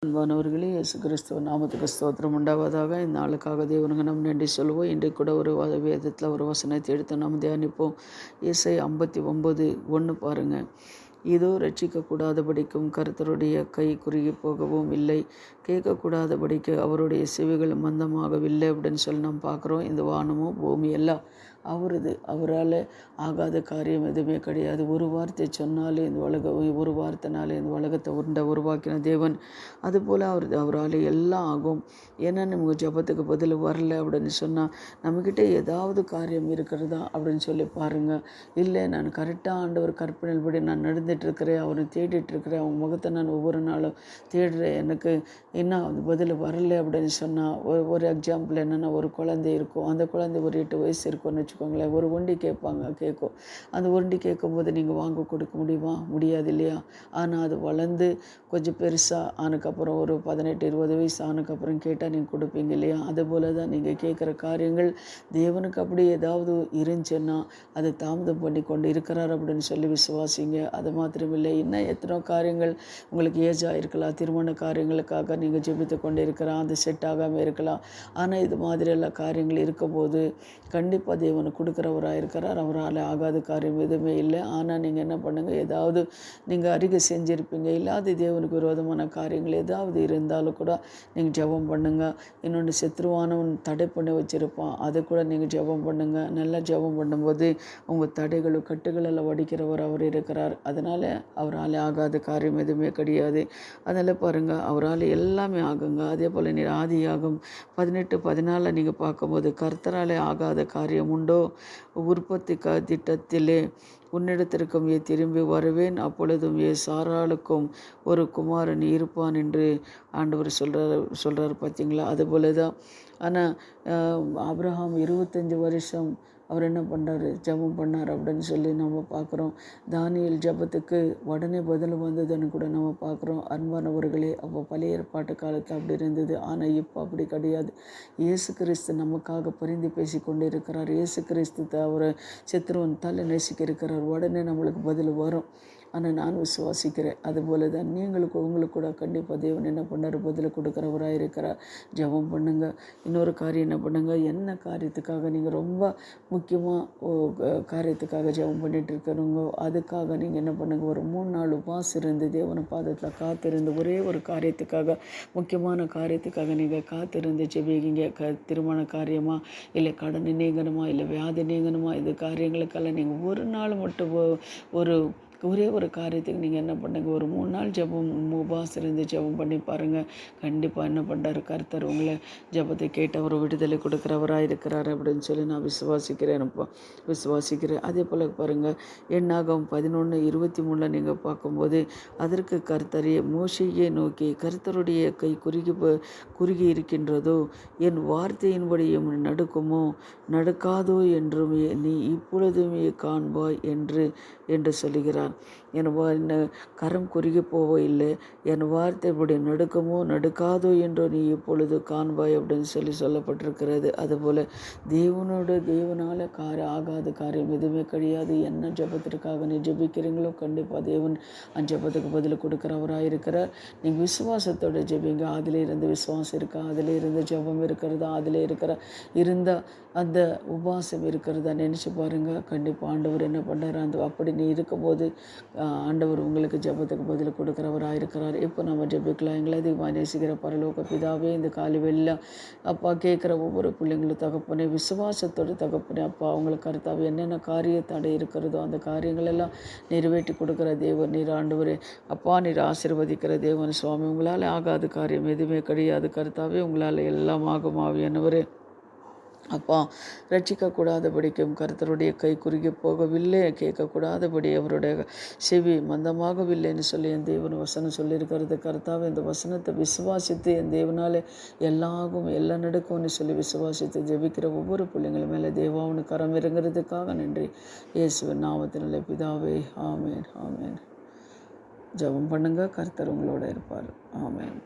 அன்பானவர்களே, இயேசு கிறிஸ்துவ நாமத்துக்கு ஸ்தோத்திரம் உண்டாவதாக. இந்த நாளுக்காக தேவனுக்கு நம்ம நன்றி சொல்லுவோம். இன்றைக்கு கூட ஒரு வேதத்தில் ஒரு வசனத்தை எடுத்து நாம் தியானிப்போம். ஏசாயா 59:1 பாருங்கள். இதோ ரட்சிக்கக்கூடாதபடிக்கும் கர்த்தருடைய கை குறுகி போகவும் இல்லை, கேட்கக்கூடாதபடிக்கு அவருடைய செவிகள் மந்தமாகவில்லை அப்படின்னு சொல்லி நாம் பார்க்குறோம். இந்த வானமும் பூமி எல்லாம் அவரது. அவரால் ஆகாத காரியம் எதுவுமே கிடையாது. ஒரு வார்த்தை சொன்னாலே இந்த ஒரு வார்த்தைனாலே இந்த உலகத்தை உருவாக்கின தேவன். அதுபோல் அவரால் எல்லாம் ஆகும். ஏன்னா நமக்கு ஜபத்துக்கு பதில் வரல அப்படின்னு சொன்னால் நம்மக்கிட்ட ஏதாவது காரியம் இருக்கிறதா அப்படின்னு சொல்லி பாருங்கள். இல்லை, நான் கரெக்டாக ஆண்டவர் கற்பனைப்படி நான் நடந்துகிட்ருக்கிறேன், அவரை தேடிட்டுருக்கிறேன், அவங்க முகத்தை நான் ஒவ்வொரு நாளும் தேடுறேன், எனக்கு இன்னும் அது பதில் வரலை அப்படின்னு சொன்னால் ஒரு எக்ஸாம்பிள் என்னென்னா, ஒரு குழந்தை இருக்கும். அந்த குழந்தை ஒரு 8 வயசு இருக்கும்னு வச்சுக்கோங்களேன். ஒரு ஒண்டி கேட்கும். அந்த ஒண்டி கேட்கும்போது நீங்கள் வாங்க கொடுக்க முடியாது இல்லையா? ஆனால் அது வளர்ந்து கொஞ்சம் பெருசாக ஆனதுக்கப்புறம் ஒரு 18-20 வயசு ஆனதுக்கப்புறம் கேட்டால் நீங்கள் கொடுப்பீங்க இல்லையா? அதுபோல் தான் நீங்கள் கேட்குற காரியங்கள் தேவனுக்கு அப்படி ஏதாவது இருந்துச்சுன்னா அதை தாமதம் பண்ணி கொண்டு இருக்கிறார் அப்படின்னு சொல்லி விசுவாசிங்க. அது மாத்திரமில்லை, இன்னும் எத்தனோ காரியங்கள் உங்களுக்கு ஏஜாக இருக்கலாம். திருமண காரியங்களுக்காக நீங்கள் ஜெபித்து கொண்டு இருக்கலாம், அது செட் ஆகாமல் இருக்கலாம். ஆனால் இது மாதிரியெல்லாம் காரியங்கள் இருக்கும்போது கண்டிப்பாக தேவனை கொடுக்குறவராக இருக்கிறார். அவரால் ஆகாத காரியம் எதுவுமே இல்லை. ஆனால் நீங்கள் என்ன பண்ணுங்கள், ஏதாவது நீங்கள் அறிக்கை செஞ்சுருப்பீங்க, இல்லாத தேவனுக்கு விரோதமான காரியங்கள் ஏதாவது இருந்தாலும் கூட நீங்கள் ஜெபம் பண்ணுங்கள். இன்னொன்று, சத்ருவானவன் தடை பண்ணி வச்சுருப்பான், அதை கூட நீங்கள் ஜெபம் பண்ணுங்கள். நல்லா ஜெபம் பண்ணும்போது உங்கள் தடைகளும் கட்டுகளெல்லாம் வடிக்கிறவர் அவர் இருக்கிறார். அதனால் அவரால் ஆகாத காரியம் எதுவுமே கிடையாது. அதனால் பாருங்கள், அவரால் எல்லாமே ஆகுங்க. அதே போல் நீ ஆதியாகும் 18:14 நீங்கள் பார்க்கும்போது, கர்த்தராலே ஆகாத காரியம் உண்டோ? உற்பத்தி திட்டத்திலே உன்னிடத்திற்கும் திரும்பி வருவேன், அப்பொழுதும் சாராளுக்கும் ஒரு குமாரன் இருப்பான் என்று ஆண்டவர் சொல்கிறார் பார்த்தீங்களா? அதுபோல தான். ஆனால் ஆபிரகாம் 25 வருஷம் அவர் என்ன பண்ணுறாரு, ஜெபம் பண்ணார் அப்படின்னு சொல்லி நம்ம பார்க்குறோம். தானியேல் ஜெபத்துக்கு உடனே பதில் வந்ததுன்னு கூட நம்ம பார்க்குறோம். அன்பானவர்களே, அப்போ பழைய ஏற்பாட்டு காலத்தில் அப்படி இருந்தது. ஆனால் இப்போ அப்படி கிடையாது. இயேசு கிறிஸ்து நமக்காக பரிந்து பேசி கொண்டு இருக்கிறார். இயேசு கிறிஸ்து அவரை சத்ருவன் தலை நேசிக்க இருக்கிறார். உடனே நம்மளுக்கு பதில் வரும். ஆனால் நான் விசுவாசிக்கிறேன். அதுபோல தான் உங்களுக்கு கூட கண்டிப்பாக தேவன் என்ன பண்ணார், பதில் கொடுக்குறவராக இருக்கிறார். ஜெபம் பண்ணுங்கள். இன்னொரு காரியம் என்ன பண்ணுங்கள், என்ன காரியத்துக்காக நீங்கள் ரொம்ப முக்கியமாக காரியத்துக்காக ஜெபம் பண்ணிகிட்டு இருக்கிறவங்க, அதுக்காக நீங்கள் என்ன பண்ணுங்கள், ஒரு 3 நாள் உபாசம் இருந்து தேவன பாதத்தில் காத்திருந்து ஒரே ஒரு காரியத்துக்காக, முக்கியமான காரியத்துக்காக நீங்கள் காத்திருந்து ஜெபிங்க. திருமண காரியமாக, இல்லை கடன் நீங்கணுமா, இல்லை வியாதி நீங்கணுமா, இது காரியங்களுக்கெல்லாம் நீங்கள் ஒரு நாள் மட்டும் ஒரே ஒரு காரியத்துக்கு நீங்கள் என்ன பண்ணுங்க, ஒரு 3 நாள் ஜெபம் உபவாசம் இருந்து ஜெபம் பண்ணி பாருங்கள். கண்டிப்பாக என்ன பண்ணுறாரு, கர்த்தர் உங்களை ஜெபத்தை கேட்டு அவர் விடுதலை கொடுக்குறவராக இருக்கிறார் அப்படின்னு சொல்லி நான் விசுவாசிக்கிறேன். அதே போல் பாருங்கள், என்னாகும் 11:23 நீங்கள் பார்க்கும்போது, அதற்கு கர்த்தரே மோசேயை நோக்கி, கர்த்தருடைய கை குறுகி இருக்கின்றதோ, என் வார்த்தையின்படியும் நடக்காதோ என்றும் நீ இப்பொழுதுமே காண்பாய் என்று சொல்லுகிறார். என் கரம் குறுகி போவதில்லை, என் வார்த்தை இப்படி நடக்காதோ என்றோ நீ இப்பொழுது காண்பாய் அப்படின்னு சொல்லப்பட்டிருக்கிறது. அதுபோல் தேவனால் ஆகாத காரியம் எதுவுமே கிடையாது. என்ன ஜெபத்திற்காக நீ ஜெபிக்கிறீங்களோ கண்டிப்பாக தேவன் அந்த ஜெபத்துக்கு பதில் கொடுக்குறவராக இருக்கிறார். நீங்கள் விசுவாசத்தோடு ஜெபிங்க. அதில் இருந்து விசுவாசம் இருக்கா, அதில் இருந்து ஜெபம் இருக்கிறதா, அதில் இருந்த அந்த உபாசம் இருக்கிறதா நினச்சி பாருங்கள். கண்டிப்பாக ஆண்டவர் என்ன பண்ணுறாரு, அப்படி நீ இருக்கும்போது ஆண்டவர் உங்களுக்கு ஜெபத்துக்கு பதில் கொடுக்குறவராக இருக்கிறார். இப்போ நம்ம ஜெபிக்கலாம். எங்களை அதிகமாக நேசிக்கிற பரலோக பிதாவே, இந்த காலை வெள்ளம் அப்பா கேட்குற ஒவ்வொரு பிள்ளைங்களும் தகப்பனே, விசுவாசத்தோடு தகப்பனே அப்பா, அவங்களுக்கு கர்த்தாவே என்னென்ன காரிய தடை இருக்கிறதோ அந்த காரியங்களெல்லாம் நிறைவேற்றி கொடுக்குற தேவன் நீர் ஆண்டவரே. அப்பா, நீர் ஆசீர்வதிக்கிற தேவன் சுவாமி. உங்களால் ஆகாத காரியம் எதுவுமே கிடையாது கர்த்தாவே. உங்களால் எல்லாம் ஆகும் ஆவியானவரே. அப்பா, ரட்சிக்கக்கூடாதபடிக்கும் கர்த்தருடைய கை குறுகி போகவில்லை, கேட்கக்கூடாதபடி அவருடைய செவி மந்தமாகவில்லைன்னு சொல்லி என் தேவன் வசனம் சொல்லியிருக்கிறது கர்த்தாவே. இந்த வசனத்தை விசுவாசித்து என் தேவனால் எல்லாம் நடக்கும்னு சொல்லி விசுவாசித்து ஜெபிக்கிற ஒவ்வொரு பிள்ளைங்களும் மேலே தேவாவுன்னு கரம் இறங்குறதுக்காக நன்றி. இயேசுவின் நாமத்தினாலே பிதாவே, ஆமேன். ஜெபம் பண்ணுங்க. கர்த்தர் உங்களோட இருப்பார். ஆமேன்.